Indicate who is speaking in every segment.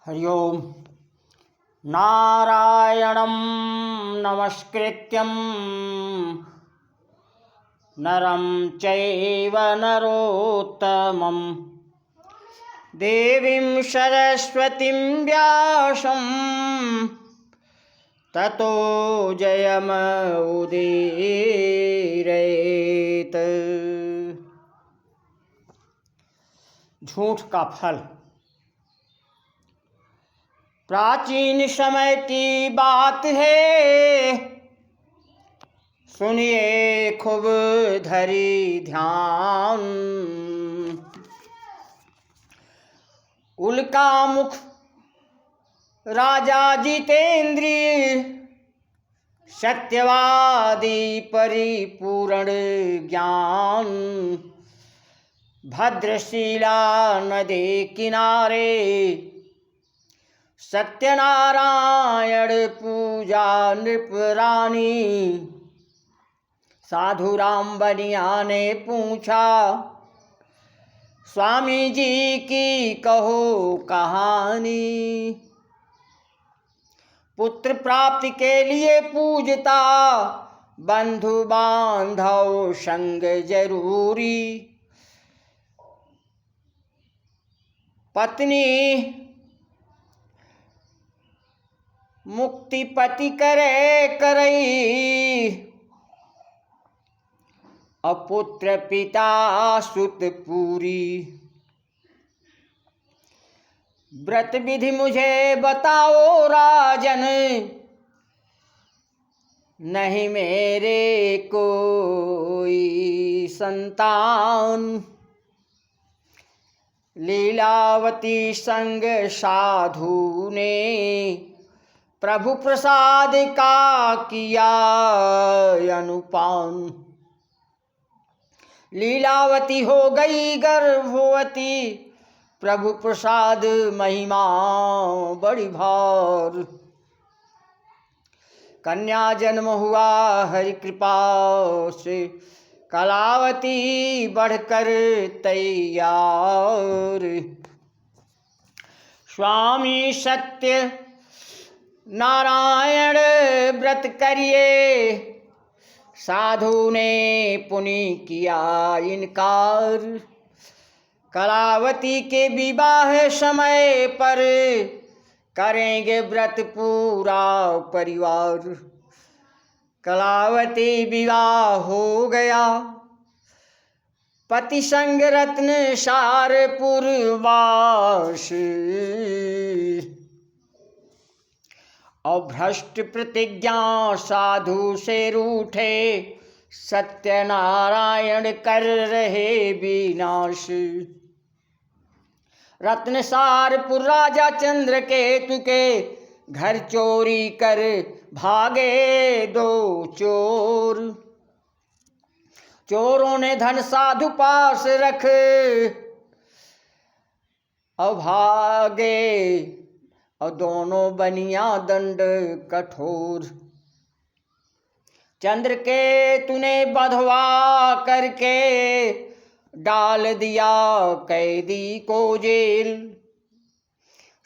Speaker 1: हरि ओम। नारायणं नमस्कृत्यं नरं चैव नरोत्तमं देवीं सरस्वतीं व्यासं ततो जयमुदीरयेत्। झूठ का फल। प्राचीन समय की बात है, सुनिए खूब धरी ध्यान। उल्का मुख राजा जितेंद्रिय, सत्यवादी परिपूर्ण ज्ञान। भद्रशिला नदी किनारे सत्यनारायण पूजा नृपरानी। साधु राम बनिया ने पूछा, स्वामी जी की कहो कहानी। पुत्र प्राप्ति के लिए पूजता, बंधु बांधव संग जरूरी। पत्नी मुक्ति पति करे करई, अपुत्र पिता सुत पूरी। व्रत विधि मुझे बताओ राजन, नहीं मेरे कोई संतान। लीलावती संग साधु ने प्रभु प्रसाद का किया अनुपान। लीलावती हो गई गर्भवती, प्रभु प्रसाद महिमा बड़ी भार। कन्या जन्म हुआ हरि कृपा से, कलावती बढ़कर तैयार। स्वामी सत्य नारायण व्रत करिए, साधु ने पुनि किया इनकार। कलावती के विवाह समय पर करेंगे व्रत पूरा परिवार। कलावती विवाह हो गया, पति संग रत्न सारपुर वास। और भ्रष्ट प्रतिज्ञा साधु से रूठे, सत्यनारायण कर रहे विनाश। रत्नसारपुर राजा चंद्रकेतु के घर चोरी कर भागे दो चोर। चोरों ने धन साधु पास रख और भागे, और दोनों बनिया दंड कठोर। चंद्रकेतु ने बंधवा करके डाल दिया कैदी को जेल।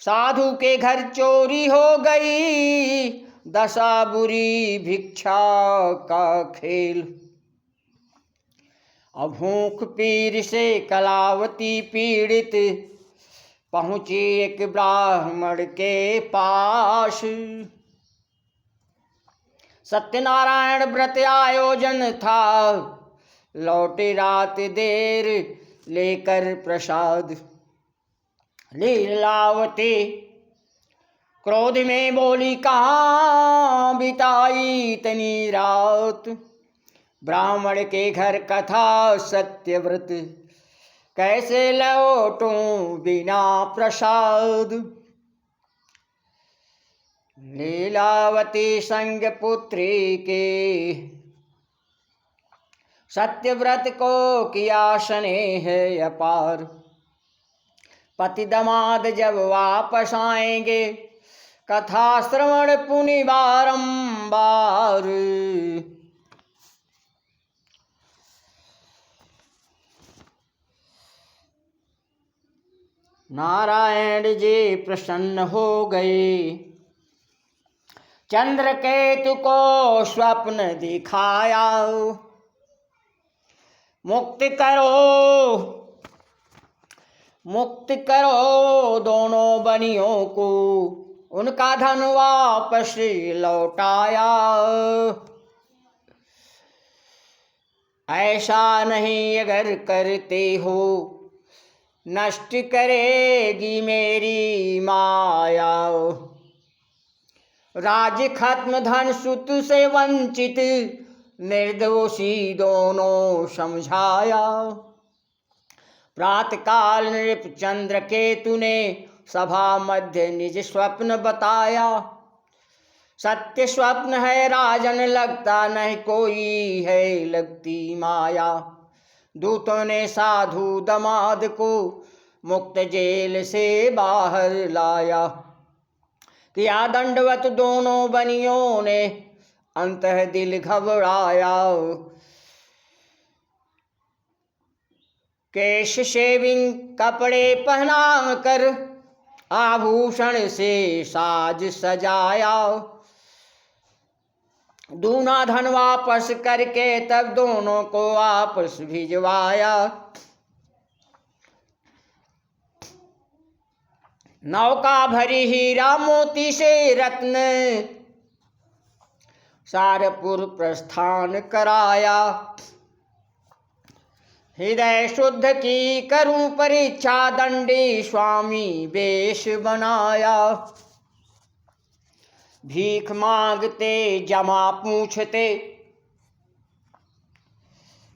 Speaker 1: साधु के घर चोरी हो गई, दशा बुरी भिक्षा का खेल। अब भूख पीर से कलावती पीड़ित, पहुंची एक ब्राह्मण के पास। सत्यनारायण व्रत आयोजन था, लौटे रात देर लेकर प्रसाद। लीलावती क्रोध में बोली, कहाँ बिताई इतनी रात। ब्राह्मण के घर कथा सत्यव्रत, कैसे लौटूं बिना प्रसाद। लीलावती संग पुत्री के सत्यव्रत को किया स्नेह अपार। पति दमाद जब वापस आएंगे, कथा श्रवण पुनि बारंबार। नारायण जी प्रसन्न हो गए, चंद्रकेतु को स्वप्न दिखाया। मुक्त करो दोनों बनियों को, उनका धन वापस लौटाया। ऐसा नहीं अगर करते हो, नष्ट करेगी मेरी माया। राज खत्म धन सुत से वंचित, निर्दोषी दोनों समझाया। प्रातःकाल नृप चंद्र केतु ने सभा मध्य निज स्वप्न बताया। सत्य स्वप्न है राजन, लगता नहीं कोई है लगती माया। दूतों ने साधु दमाद को मुक्त जेल से बाहर लाया। किया दंडवत दोनों बनियों ने, अंतः दिल घबराया। केश शेविंग कपड़े पहना कर, आभूषण से साज सजाया। दूना धन वापस करके तब दोनों को आपस भिजवाया। नौका भरी हीरा मोती से रत्न, सारपुर प्रस्थान कराया। हृदय शुद्ध की करूं परीक्षा, दंडी स्वामी वेश बनाया। भीख मांगते जमा पूछते,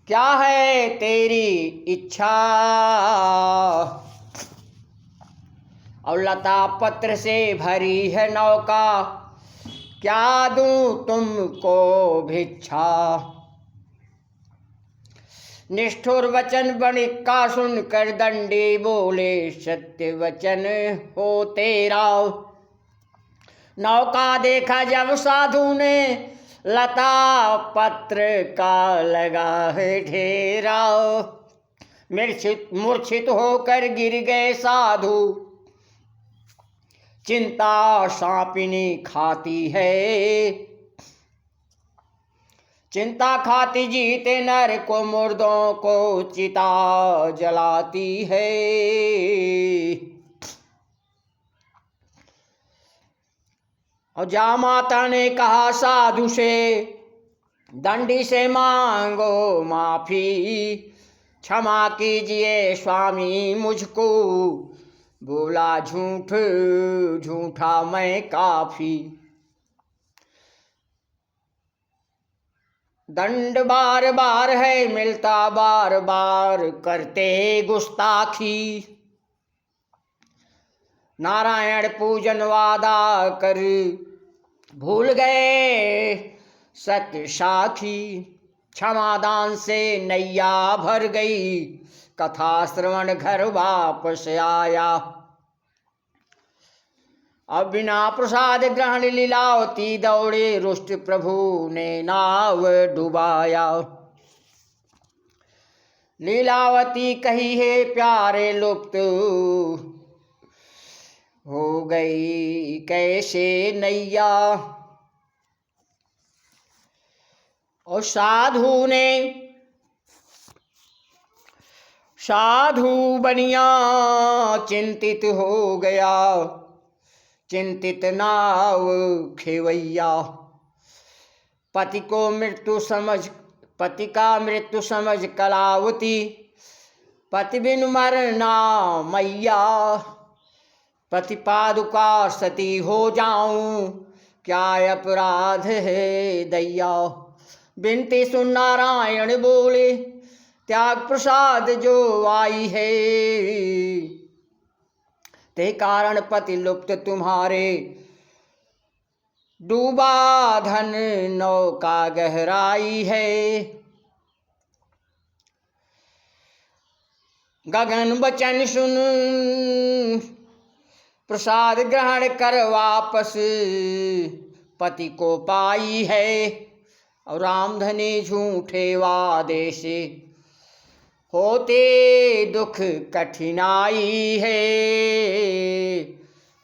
Speaker 1: क्या है तेरी इच्छा। और लता पत्र से भरी है नौका, क्या दूं तुमको भिक्षा। निष्ठुर वचन बणिक का सुनकर दंडी बोले, सत्य वचन हो तेरा। नौका देखा जब साधु ने, लता पत्र का लगा है ढेरा। मूर्छित होकर गिर गए साधु, चिंता सांपिनी खाती है। चिंता खाती जीते नर को, मुर्दों को चिता जलाती है। और जामाता ने कहा साधु से, दंडी से मांगो माफी। क्षमा कीजिए स्वामी मुझको, बोला झूठा मैं काफी। दंड बार बार है मिलता, बार बार करते गुस्ताखी। नारायण पूजन वादा कर भूल गए सत्य साखी। क्षमादान से नैया भर गई, कथा श्रवण घर वापस आया। अब बिना प्रसाद ग्रहण लीलावती दौड़े, रुष्ट प्रभु ने नाव डुबाया। लीलावती कही है प्यारे लुप्त, हो गई कैसे नैया। और साधु बनिया चिंतित हो गया, चिंतित नाव खेवैया। पति का मृत्यु समझ कलावती, पति बिन मरना मैया। पति पादुका सती हो जाऊं, क्या अपराध है दैया। बिनती सुन नारायण बोले, त्याग प्रसाद जो आई है। ते कारण पति लुप्त तुम्हारे, डूबा धन नौका गहराई है। गगन बचन सुन प्रसाद ग्रहण कर वापस, पति को पाई है। और रामधनी झूठे वादे से, होते दुख कठिनाई है,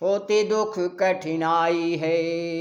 Speaker 1: होते दुख कठिनाई है।